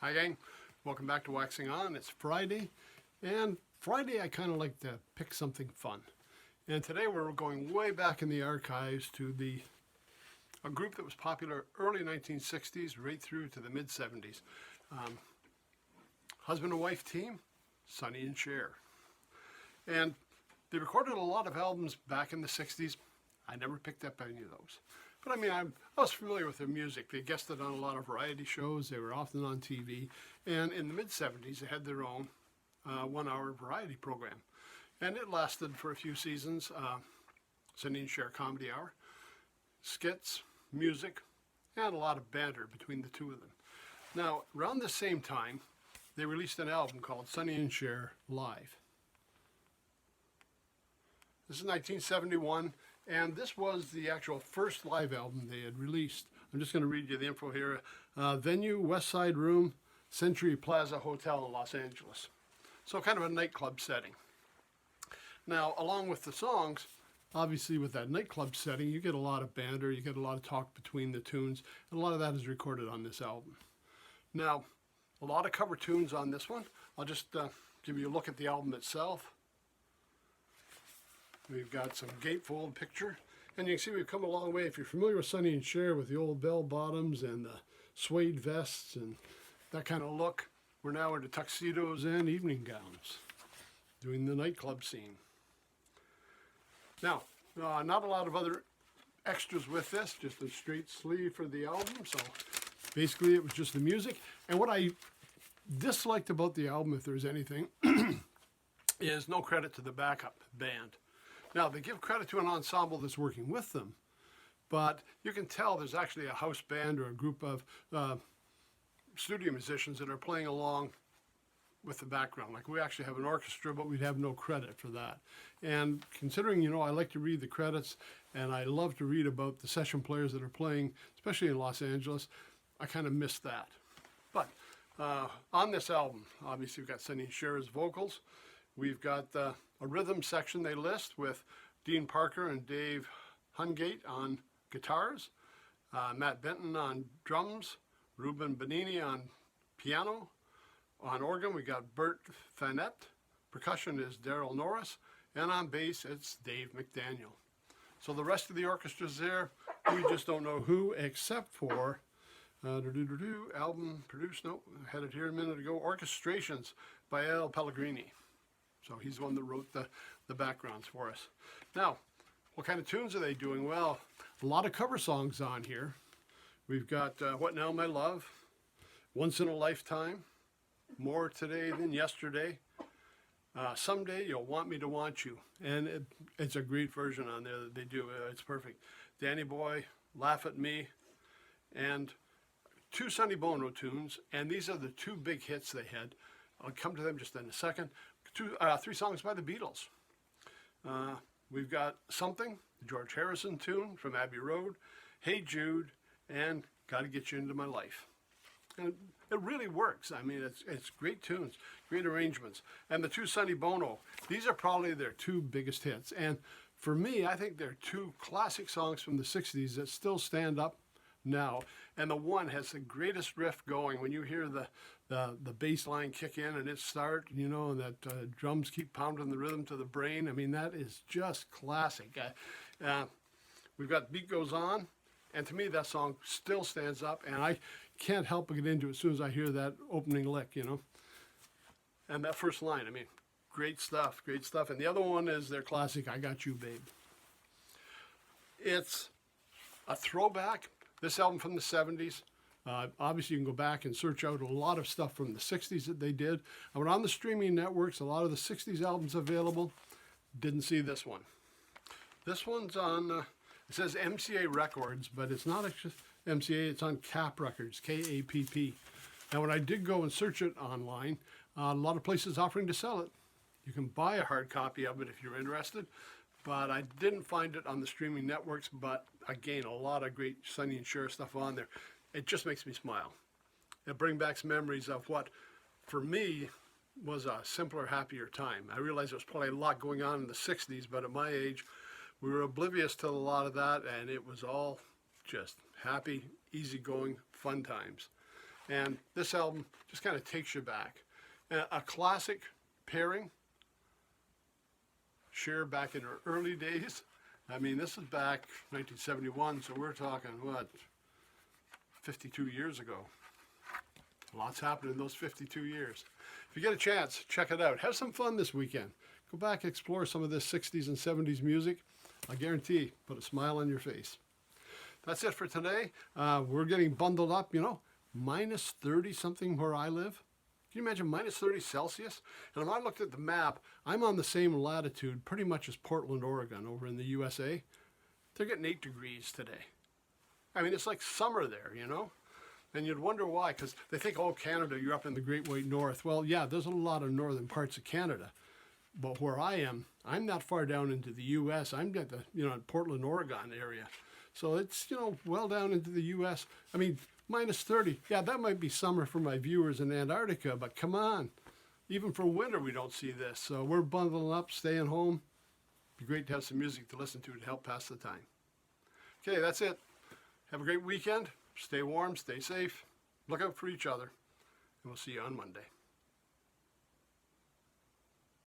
Hi gang, welcome back to Waxing On. It's Friday, and Friday I kind of like to pick something fun. And today we're going way back in the archives to a group that was popular early 1960s right through to the mid 70s. Husband and wife team, Sonny and Cher. And they recorded a lot of albums back in the 60s. I never picked up any of those. But I mean, I was familiar with their music. They guested on a lot of variety shows. They were often on TV. And in the mid-70s, they had their own 1-hour variety program. And it lasted for a few seasons. Sonny and Cher Comedy Hour, skits, music, and a lot of banter between the two of them. Now, around the same time, they released an album called Sonny and Cher Live. This is 1971. And this was the actual first live album they had released. I'm just going to read you the info here. Venue, West Side Room, Century Plaza Hotel in Los Angeles. So kind of a nightclub setting. Now, along with the songs, obviously with that nightclub setting, you get a lot of banter, you get a lot of talk between the tunes, and a lot of that is recorded on this album. Now, a lot of cover tunes on this one. I'll just give you a look at the album itself. We've got some gatefold picture, and you can see we've come a long way. If you're familiar with Sonny and Cher with the old bell bottoms and the suede vests and that kind of look, we're now into tuxedos and evening gowns, doing the nightclub scene. Now, not a lot of other extras with this, just a straight sleeve for the album, so basically it was just the music. And what I disliked about the album, if there's anything, is no credit to the backup band. Now, they give credit to an ensemble that's working with them, but you can tell there's actually a house band or a group of studio musicians that are playing along with the background. Like, we actually have an orchestra, but we'd have no credit for that. And considering, I like to read the credits, and I love to read about the session players that are playing, especially in Los Angeles, I kind of missed that. But on this album, obviously we've got Sonny and Cher's vocals. We've got a rhythm section they list with Dean Parker and Dave Hungate on guitars, Matt Benton on drums, Ruben Benini on piano. On organ, we got Bert Thanet. Percussion is Daryl Norris. And on bass, it's Dave McDaniel. So the rest of the orchestra's there. We just don't know who, except for album produced, I had it here a minute ago, Orchestrations by Al Pellegrini. So he's the one that wrote the backgrounds for us. Now, what kind of tunes are they doing? Well, a lot of cover songs on here. We've got What Now, My Love, Once in a Lifetime, More Today Than Yesterday, Someday You'll Want Me to Want You. And it's a great version on there that they do. It's perfect. Danny Boy, Laugh at Me, and 2 Sonny Bono tunes. And these are the 2 big hits they had. I'll come to them just in a second. 3 songs by the Beatles. We've got Something, the George Harrison tune from Abbey Road, Hey Jude, and Gotta Get You Into My Life. And it really works. I mean, it's great tunes, great arrangements. And the 2 Sonny Bono, these are probably their 2 biggest hits. And for me, I think they're 2 classic songs from the 60s that still stand up now. And the one has the greatest riff going. When you hear the bass line kick in and it start, and that drums keep pounding the rhythm to the brain. I mean, that is just classic. We've got Beat Goes On, and to me that song still stands up, and I can't help but get into it as soon as I hear that opening lick, And that first line, I mean, great stuff, great stuff. And the other one is their classic, I Got You, Babe. It's a throwback. This album from the 70s. Obviously, you can go back and search out a lot of stuff from the 60s that they did. I went on the streaming networks, a lot of the 60s albums available. Didn't see this one. This one's on, it says MCA Records, but it's not actually MCA, it's on Kapp Records, K-A-P-P. Now, when I did go and search it online, a lot of places offering to sell it. You can buy a hard copy of it if you're interested, but I didn't find it on the streaming networks. But again, a lot of great Sonny and Cher stuff on there. It just makes me smile. It brings back memories of what, for me, was a simpler, happier time. I realize there was probably a lot going on in the 60s, but at my age, we were oblivious to a lot of that, and it was all just happy, easygoing, fun times. And this album just kind of takes you back. A classic pairing. Cher back in her early days. I mean, this is back 1971, so we're talking, what, 52 years ago. Lots happened in those 52 years. If you get a chance, check it out. Have some fun this weekend. Go back and explore some of this 60s and 70s music. I guarantee, put a smile on your face. That's it for today. We're getting bundled up, you know, minus 30 something where I live. Can you imagine minus 30 Celsius? And when I looked at the map, I'm on the same latitude pretty much as Portland, Oregon over in the USA. They're getting 8 degrees today. I mean, it's like summer there, you know? And you'd wonder why, because they think, oh, Canada, you're up in the Great White North. Well, yeah, there's a lot of northern parts of Canada. But where I am, I'm not far down into the U.S. I'm at the, you know, Portland, Oregon area. So it's, you know, well down into the U.S. I mean, minus 30. Yeah, that might be summer for my viewers in Antarctica, but come on. Even for winter, we don't see this. So we're bundling up, staying home. It'd be great to have some music to listen to help pass the time. Okay, that's it. Have a great weekend. Stay warm, stay safe. Look out for each other. And we'll see you on Monday.